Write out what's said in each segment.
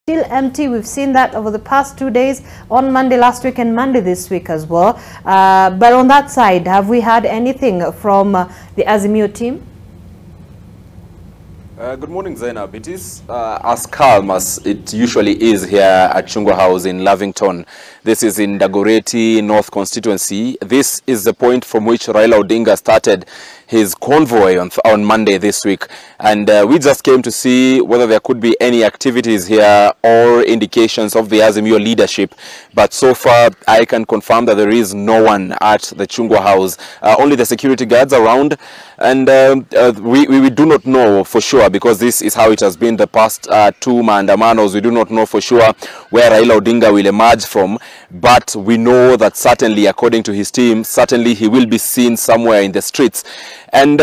still empty. We've seen that over the past 2 days, on Monday last week and Monday this week as well. But on that side, have we had anything from the Azimio team? Good morning, Zainab. It is as calm as it usually is here at Chungwa House in Lavington. This is in Dagoretti North constituency. This is the point from which Raila Odinga started his convoy on Monday this week. And we just came to see whether there could be any activities here or indications of the Azimio leadership. But so far, I can confirm that there is no one at the Chungwa House. Only the security guards around. And we do not know for sure, because this is how it has been the past two Maandamanos. We do not know for sure where Raila Odinga will emerge from. But we know that certainly, according to his team, certainly he will be seen somewhere in the streets. And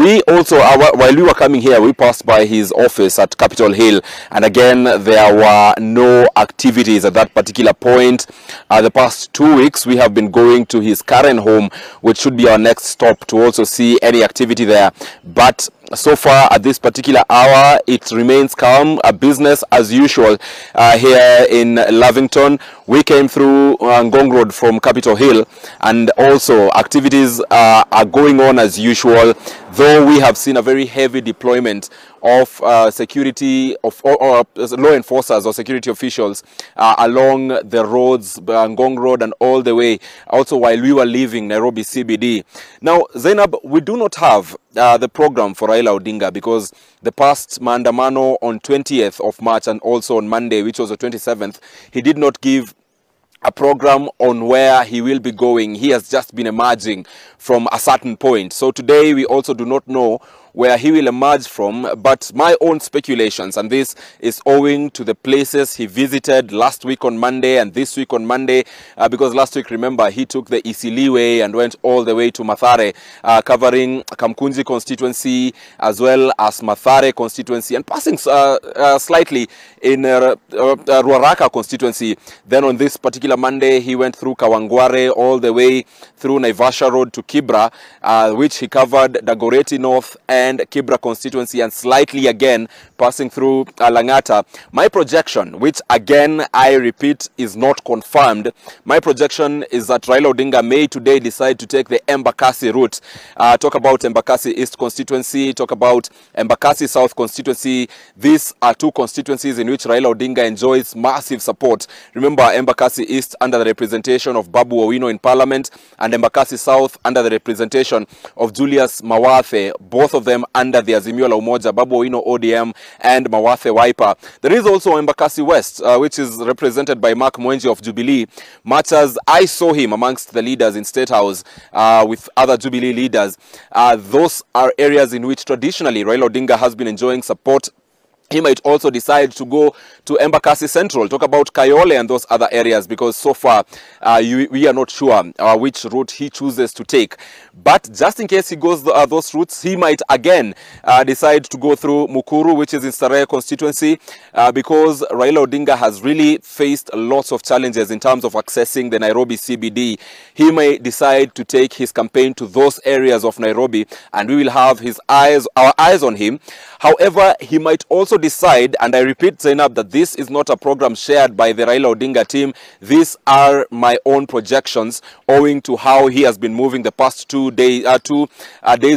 we also, while we were coming here, we passed by his office at Capitol Hill. And again, there were no activities at that particular point. The past 2 weeks, we have been going to his current home, which should be our next stop, to also see any activity there. But so far, at this particular hour, it remains calm, business as usual here in Lavington. We came through Ngong Road from Capitol Hill, and also activities are going on as usual, though we have seen a very heavy deployment of security, of law enforcers or security officials along the roads, Ngong Road and all the way, also while we were leaving Nairobi CBD. Now, Zainab, we do not have the program for Raila Odinga, because the past Maandamano on 20th of March and also on Monday, which was the 27th, he did not give a program on where he will be going. He has just been emerging from a certain point. So today we also do not know where he will emerge from, but my own speculations, and this is owing to the places he visited last week on Monday and this week on Monday, because last week, remember, he took the Isili way and went all the way to Mathare, covering Kamkunji constituency as well as Mathare constituency, and passing slightly in Ruaraka constituency. Then on this particular Monday, he went through Kawangware all the way through Naivasha Road to Kibra, which he covered Dagoretti North and Kibra constituency, and slightly again passing through Langata. My projection, which again I repeat is not confirmed, my projection is that Raila Odinga may today decide to take the Embakasi route. Talk about Embakasi East constituency, talk about Embakasi South constituency. These are two constituencies in which Raila Odinga enjoys massive support. Remember, Embakasi East under the representation of Babu Owino in Parliament, and Embakasi South under the representation of Julius Mawathe, both of them under the Azimio la Umoja, Babu Owino ODM and Mawathe Wiper. There is also Embakasi West, which is represented by Mark Mwenji of Jubilee. Much as I saw him amongst the leaders in State House with other Jubilee leaders, those are areas in which traditionally Raila Odinga has been enjoying support. He might also decide to go to Embakasi Central, talk about Kayole and those other areas, because so far we are not sure which route he chooses to take. But just in case he goes those routes, he might again decide to go through Mukuru, which is in Starehe constituency, because Raila Odinga has really faced lots of challenges in terms of accessing the Nairobi CBD. He may decide to take his campaign to those areas of Nairobi, and we will have our eyes on him. However, he might also decide, and I repeat, Zainab, that this is not a program shared by the Raila Odinga team. These are my own projections, owing to how he has been moving the past 2 days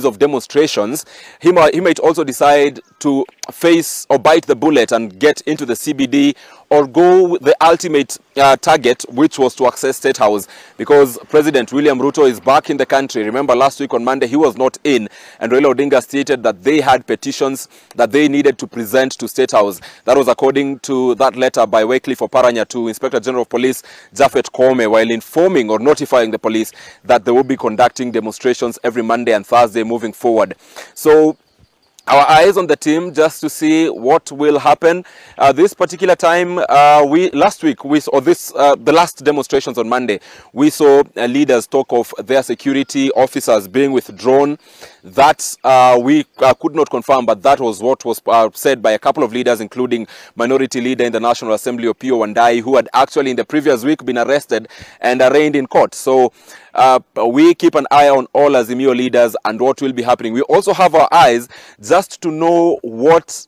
of demonstrations. He might also decide to face or bite the bullet and get into the CBD, or go the ultimate target, which was to access State House, because President William Ruto is back in the country. Remember, last week on Monday, he was not in, and Raila Odinga stated that they had petitions that they needed to present to State House. That was according to that letter by Wycliffe Oparanya to Inspector General of Police Japhet Koome, while informing or notifying the police that they will be conducting demonstrations every Monday and Thursday moving forward. So our eyes on the team just to see what will happen. This particular time, last week we saw the last demonstrations on Monday. We saw leaders talk of their security officers being withdrawn. That we could not confirm, but that was what was said by a couple of leaders, including Minority Leader in the National Assembly, Opiyo Wandayi, who had actually in the previous week been arrested and arraigned in court. So we keep an eye on all Azimio leaders and what will be happening. We also have our eyes just just to know what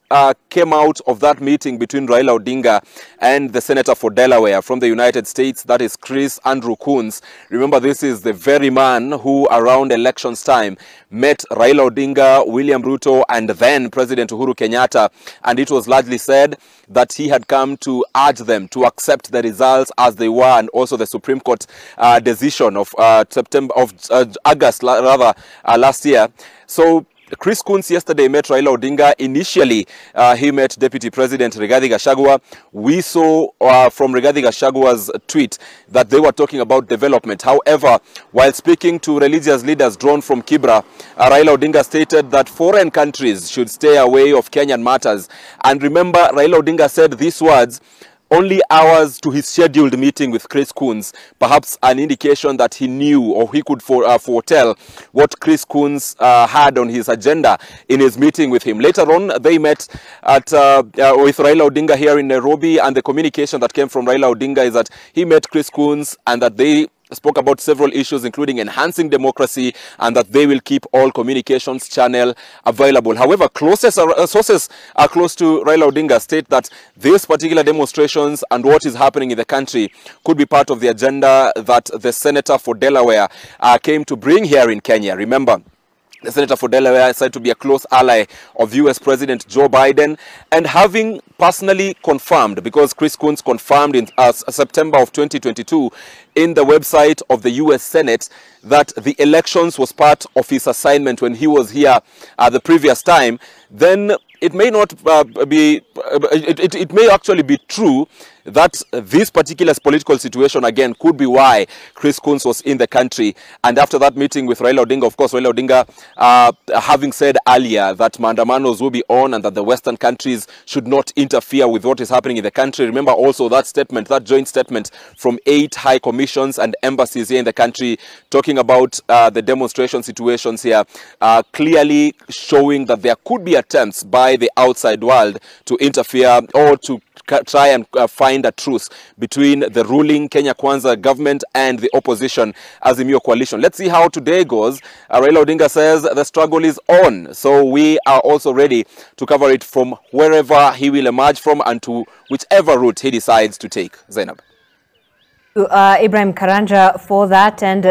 came out of that meeting between Raila Odinga and the Senator for Delaware from the United States, that is Chris Andrew Coons. Remember, this is the very man who around elections time met Raila Odinga, William Ruto, and then President Uhuru Kenyatta, and it was largely said that he had come to urge them to accept the results as they were, and also the Supreme Court decision of August last year. So Chris Coons yesterday met Raila Odinga. Initially, he met Deputy President Rigathi Gachagua. We saw from Rigathi Gachagua's tweet that they were talking about development. However, while speaking to religious leaders drawn from Kibra, Raila Odinga stated that foreign countries should stay away of Kenyan matters. And remember, Raila Odinga said these words only hours to his scheduled meeting with Chris Coons, perhaps an indication that he knew or he could foretell what Chris Coons had on his agenda in his meeting with him. Later on, they met at with Raila Odinga here in Nairobi, and the communication that came from Raila Odinga is that he met Chris Coons and that they spoke about several issues, including enhancing democracy, and that they will keep all communications channel available. However, sources are close to Raila Odinga state that these particular demonstrations and what is happening in the country could be part of the agenda that the Senator for Delaware came to bring here in Kenya. Remember, the Senator for Delaware is said to be a close ally of U.S. President Joe Biden, and having personally confirmed, because Chris Coons confirmed in September of 2022 in the website of the U.S. Senate that the elections was part of his assignment when he was here the previous time, then it may not it may actually be true that this particular political situation again could be why Chris Coons was in the country. And after that meeting with Raila Odinga, of course, Raila Odinga having said earlier that Maandamanos will be on and that the Western countries should not interfere with what is happening in the country. Remember also that statement, that joint statement from 8 high commissions and embassies here in the country talking about the demonstration situations here, clearly showing that there could be attempts by the outside world to interfere or to try and find a truce between the ruling Kenya Kwanza government and the opposition Azimio coalition. Let's see how today goes. Raila Odinga says the struggle is on, so we are also ready to cover it from wherever he will emerge from and to whichever route he decides to take. Zainab. Ibrahim Karanja for that. And